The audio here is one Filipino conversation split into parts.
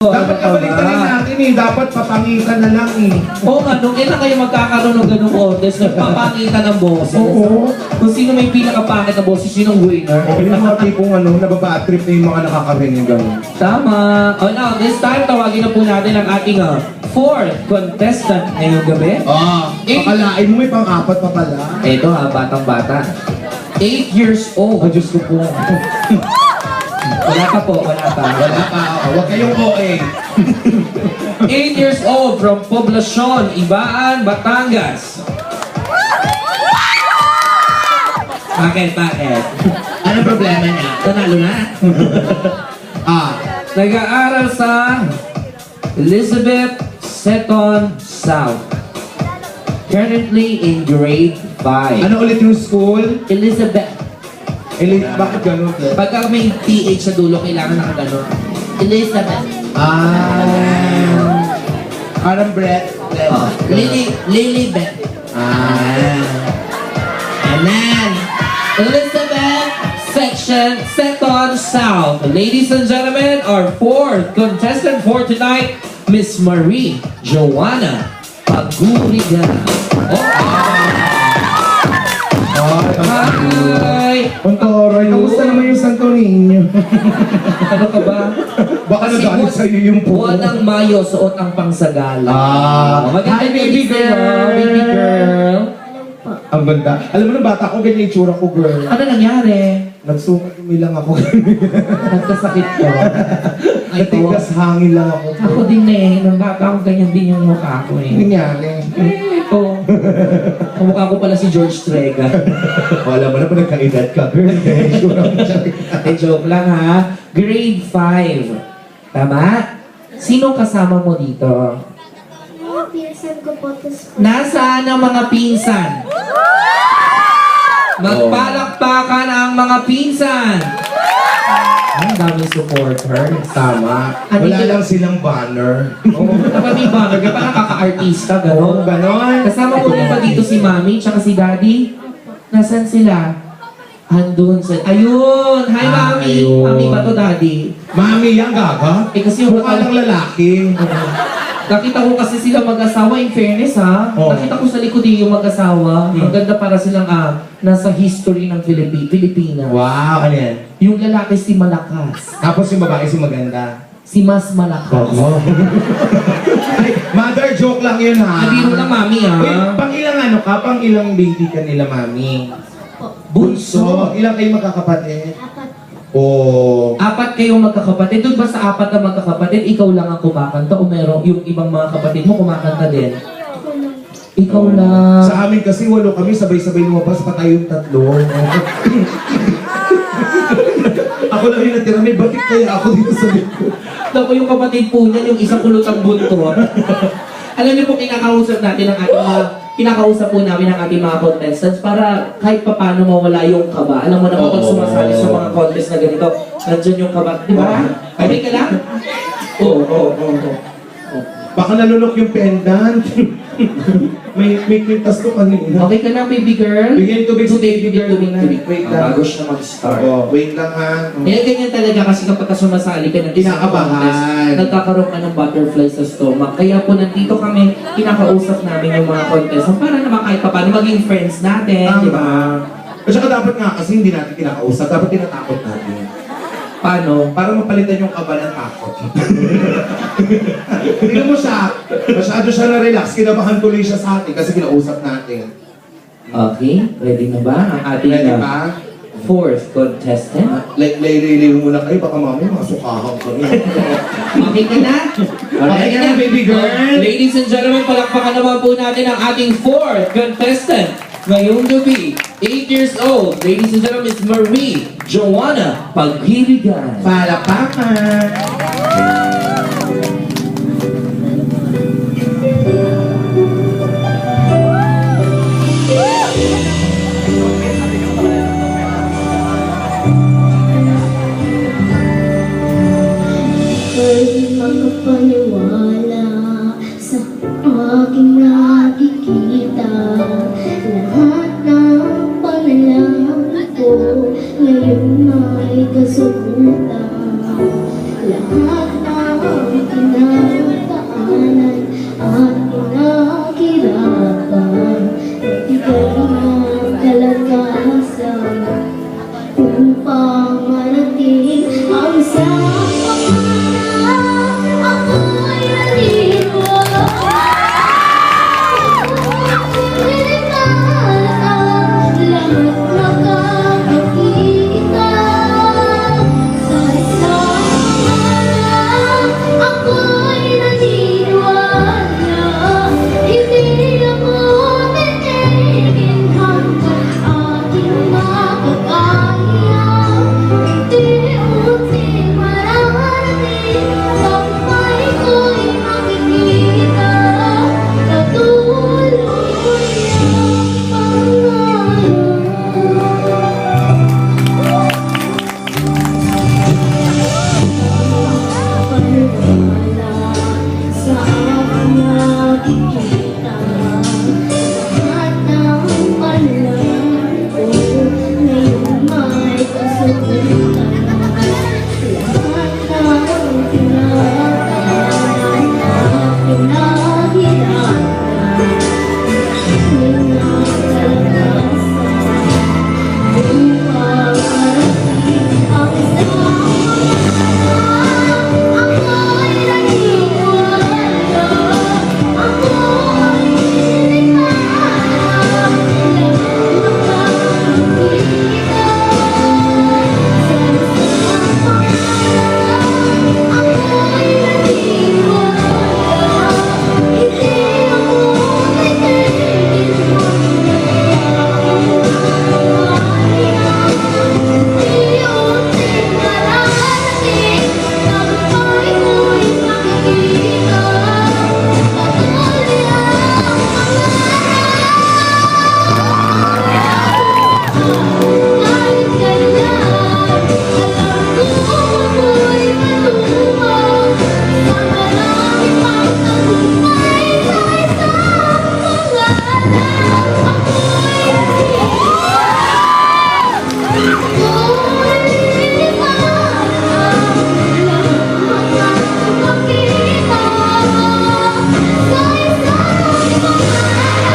Dapat kabaliktarin natin eh. Dapat papangitan na lang eh. Oo nga, nung ilan kayo magkakaroon ng ganung contest, nagpapangitan ng boses. Oo. Kung sino may pinakapangit na boses, sinong winner. Okay, yung mga tipong nababa trip na yung mga nakakarinig gano'n. Tama. Oh, now, this time, tawagin na po natin ang ating fourth contestant ngayong gabi. Akalain mo may pang-apat pa pala. Ito batang-bata. 8 years old. Oh, Diyos ko po. Wala pa po, wala pa. Wala pa. Huwag kayong OA. 8 years old from Poblacion, Ibaan, Batangas. Bakit? Anong problema niya? Nanalo na. Nag-aaral sa Elizabeth Seton South. Currently in grade 5. Ano ulit yung school? Elizabeth. Bakit gano'n? Pagka may TH sa dulo, kailangan nakagano. Elizabeth. Parang Brett. Lilybeth. And then, Elizabeth Section Seton South. Ladies and gentlemen, our fourth contestant for tonight, Miss Marie Joanna Paguriga. Hi! Kontoroy, kamusta naman yung Santo Niño? Ano ka ba? Baka nagalit sa'yo yung po. Buwan ng Mayo, suot ang pangsagala. Hi, baby girl! Baby girl! Ang ganda. Alam mo na bata ko, ganyan yung tsura ko, girl. Ano nangyari? Nagsukat umilang ako. Nagkasakit ko. Ay, ko. Natigas hangin lang ako. Ako din eh. Nung bata ko, ganyan din yung mukha ko eh. Nangyari. Ito. Ang mukha ko pala si George Trega. Wala mo na pa nagkaedad ka, girl. Eh, joke lang ha. Grade 5. Tama? Sino kasama mo dito? Mga pinsan ko po, tapos Nasaan ang mga pinsan? Magpalakpakan ang mga pinsan! Ang daming supporter. Tama. Ano Wala yun? lang silang banner. Oo, dapat may banner ka, parang kaka-artista, gano'n. Ganon. Kasama mo rin pa dito si Mami, tsaka si Daddy. Nasaan sila? Andun sa... Ayun! Hi, Mami! ayun. Mami ba to, Daddy? Mami, yan gaga. Eh, kasi yung Mukha lang lalaki. nakita ko kasi sila mag-asawa, in fairness ha. Oh. Nakita ko sa likod yung mag-asawa. Ang ganda para silang nasa history ng Pilipinas. Wow, ano yan? Yung lalaki si Malakas. Tapos yung babae si maganda. Si Mas Malakas. Ay, mother, joke lang yun ha. Nabiro ng Mami ha. Wait, pang ilang ano ka? Pang ilang baby ka nila, Mami? Bunso. Ilang kayo magkakapatid? apat. Oh. 4 kayong magkakapatid. Doon ba sa 4 na magkakapatid, ikaw lang ang kumakanta o meron yung ibang mga kapatid mo kumakanta din? Ako lang. Ikaw lang. Sa amin kasi 8 kami, sabay-sabay lumabas pa tayong 3. Ako lang yung natira, may batik kaya ako dito sa likod. Ako yung kapatid po niya, yung isang kulot ang buntot. Alam niyo po, kinakausap natin ang ating kinakausap po namin ang ating mga contestants para kahit pa paano mawala yung kaba. Alam mo naman pag sumasali sa mga contest na ganito, nandiyan yung kaba. Di ba? Okay ka lang? Oo. Baka nalunok yung pendant. may kwintas ko kanina. Okay ka lang, baby girl? Bigyan tubig sa baby girl Tubig. muna. Wait lang. Bago siya mag-start. Wait lang ha. Ganyan talaga kasi kapag sumasali ka ng isang Kinakabahan. contest, nagkakaroon ka ng butterfly sa stomach. Kaya po nandito kami, kinakausap namin yung mga contest para naman kahit pa paano maging friends natin, di ba? At saka dapat nga kasi hindi natin kinakausap, dapat tinatakot natin. Paano? Para mapalitan yung kaba ng takot. Tingnan mo siya, masyado siya na-relax, kinabahan tuloy siya sa atin kasi kinausap natin. Okay, ready na ba ang ating Ready ba? fourth contestant? Lay muna kayo, baka mamaya masukahan kami. Okay ka na? Okay ka na, baby girl? Ladies and gentlemen, palakpakan naman po natin ang ating fourth contestant ngayong gabi. 8 years old, ladies and gentlemen, Miss Marie Joanna Paghiligan. Palakpakan! Ay, makapaniwala sa aking nakikita. Lahat ng panalangin ko ngayon ay kasagutan. Lahat ng pinagdaanan at pinaghirapan, nagbigay ng kalagasan upang marating ang isang pangarap. Ako'y naniwala lahat nakakakita sa isang pangarap. Ako'y naniniwala, hindi ako titigil hanggang aking makakaya. Unti-unting mararating, tagumpay ko'y makikita. Patuloy ang paniwala sa aking nakikita. Lahat ng panalangin ko ngayon may kasagutan. Lahat ng pinagdaanan at pinaghirapan, pinagkalagasan upang marating ang isang pangarap. Ako'y naniniwala, ako'y nilikha, lahat nakakakita sa isang pangarap. Ako'y naniniwala, hindi ako titigil unti-unting mararating, tagumpay ko'y makikita. Patuloy ang kahit kailan, alam ko ako'y matulungan sa marami pang tagumpay sa isang pangarap. Ako'y niniwala, lahat makakapagkita sa isang pangarap.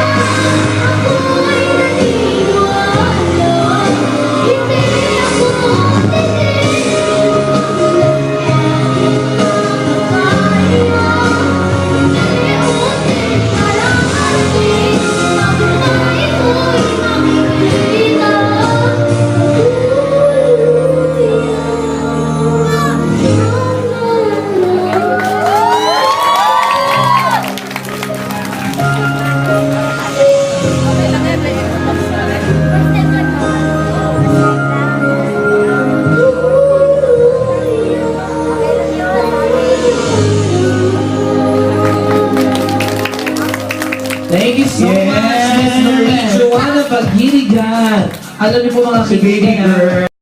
Ako'y naniniwala, hindi ako titigil hanggang aking makakaya. Unti-unting mararating, tagumpay ko'y makikita. Thank you so Yes. much, Miss Lorraine Joanna Pagirigan. Alam niyo po mga Si baby kaibigan, girl.